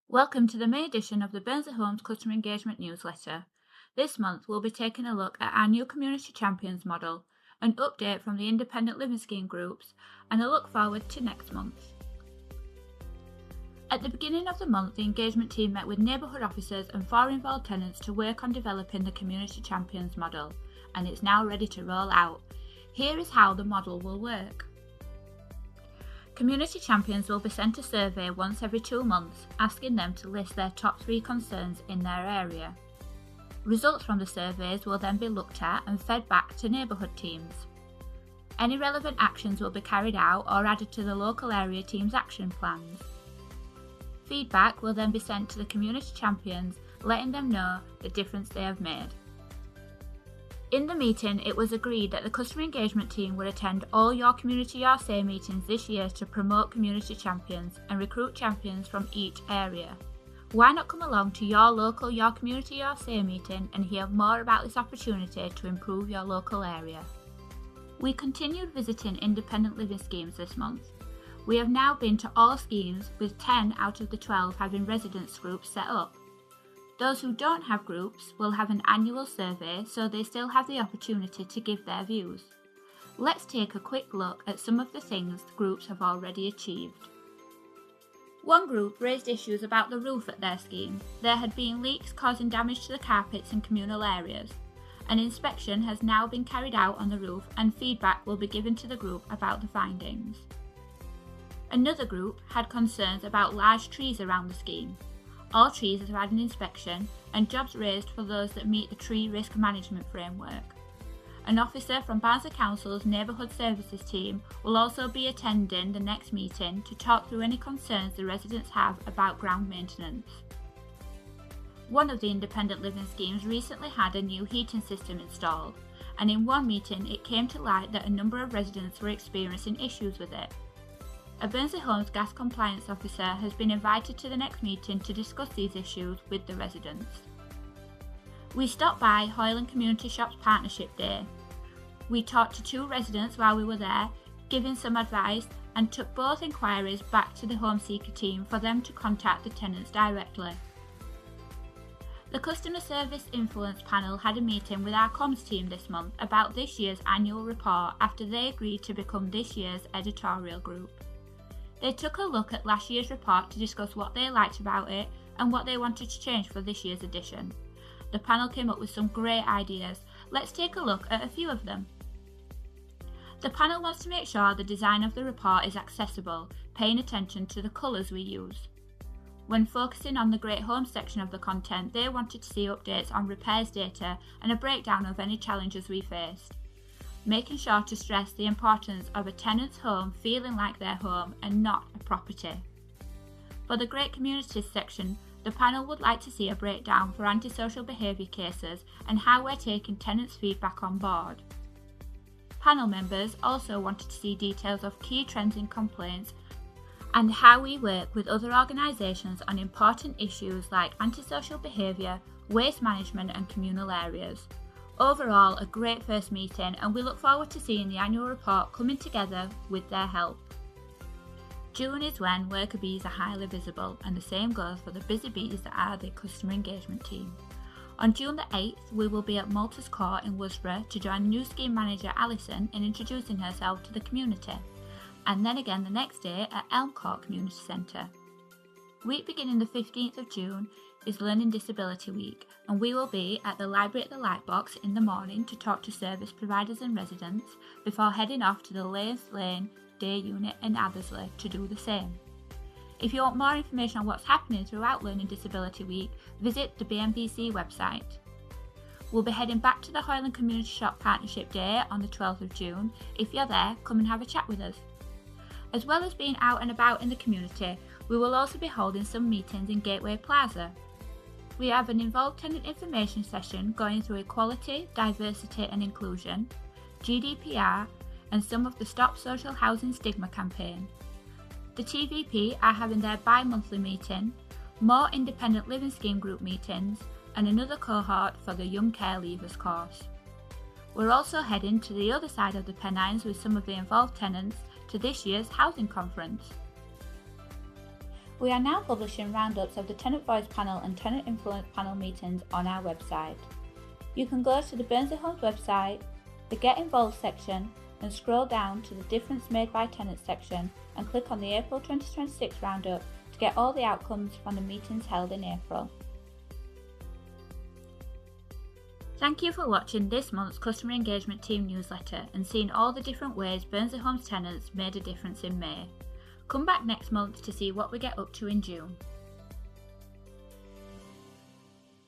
Welcome to the May edition of the Burnsley Homes Customer Engagement Newsletter. This month we'll be taking a look at our new Community Champions model, an update from the Independent Living Scheme groups, and a look forward to next month. At the beginning of the month, the engagement team met with neighbourhood officers and 4 involved tenants to work on developing the Community Champions model, and it's now ready to roll out. Here is how the model will work. Community Champions will be sent a survey once every 2 months, asking them to list their top 3 concerns in their area. Results from the surveys will then be looked at and fed back to neighbourhood teams. Any relevant actions will be carried out or added to the local area team's action plans. Feedback will then be sent to the Community Champions, letting them know the difference they have made. In the meeting, it was agreed that the customer engagement team would attend all Your Community Your Say meetings this year to promote community champions and recruit champions from each area. Why not come along to your local Your Community Your Say meeting and hear more about this opportunity to improve your local area? We continued visiting independent living schemes this month. We have now been to all schemes, with 10 out of the 12 having residence groups set up. Those who don't have groups will have an annual survey, so they still have the opportunity to give their views. Let's take a quick look at some of the things the groups have already achieved. One group raised issues about the roof at their scheme. There had been leaks causing damage to the carpets in communal areas. An inspection has now been carried out on the roof and feedback will be given to the group about the findings. Another group had concerns about large trees around the scheme. All trees have had an inspection and jobs raised for those that meet the tree risk management framework. An officer from Barnsley Council's Neighbourhood Services team will also be attending the next meeting to talk through any concerns the residents have about ground maintenance. One of the independent living schemes recently had a new heating system installed, and in one meeting it came to light that a number of residents were experiencing issues with it. A Burnsley Homes gas compliance officer has been invited to the next meeting to discuss these issues with the residents. We stopped by Hoyland Community Shops Partnership Day. We talked to 2 residents while we were there, giving some advice, and took both inquiries back to the Home Seeker team for them to contact the tenants directly. The Customer Service Influence Panel had a meeting with our comms team this month about this year's annual report after they agreed to become this year's editorial group. They took a look at last year's report to discuss what they liked about it and what they wanted to change for this year's edition. The panel came up with some great ideas. Let's take a look at a few of them. The panel wants to make sure the design of the report is accessible, paying attention to the colours we use. When focusing on the Great Homes section of the content, they wanted to see updates on repairs data and a breakdown of any challenges we faced, making sure to stress the importance of a tenant's home feeling like their home and not a property. For the Great Communities section, the panel would like to see a breakdown for antisocial behaviour cases and how we're taking tenants' feedback on board. Panel members also wanted to see details of key trends in complaints and how we work with other organisations on important issues like antisocial behaviour, waste management and communal areas. Overall, a great first meeting, and we look forward to seeing the annual report coming together with their help. June is when worker bees are highly visible, and the same goes for the busy bees that are the customer engagement team. On June the 8th, we will be at Malters Court in Worsborough to join new scheme manager Alison in introducing herself to the community, and then again the next day at Elm Court Community Centre. Week beginning the 15th of June is Learning Disability Week, and we will be at the Library at the Lightbox in the morning to talk to service providers and residents before heading off to the Lanes Lane Day Unit in Athersley to do the same. If you want more information on what's happening throughout Learning Disability Week, visit the BMVC website. We'll be heading back to the Hoyland Community Shop Partnership Day on the 12th of June. If you're there, come and have a chat with us. As well as being out and about in the community, we will also be holding some meetings in Gateway Plaza. We have an involved tenant information session going through equality, diversity and inclusion, GDPR and some of the Stop Social Housing Stigma campaign. The TVP are having their bi-monthly meeting, more independent living scheme group meetings and another cohort for the Young Care Leavers course. We're also heading to the other side of the Pennines with some of the involved tenants to this year's housing conference. We are now publishing roundups of the Tenant Voice Panel and Tenant Influence Panel meetings on our website. You can go to the Berndsley Homes website, the Get Involved section, and scroll down to the Difference Made by Tenants section and click on the April 2026 roundup to get all the outcomes from the meetings held in April. Thank you for watching this month's Customer Engagement Team newsletter and seeing all the different ways Berndsley Homes tenants made a difference in May. Come back next month to see what we get up to in June.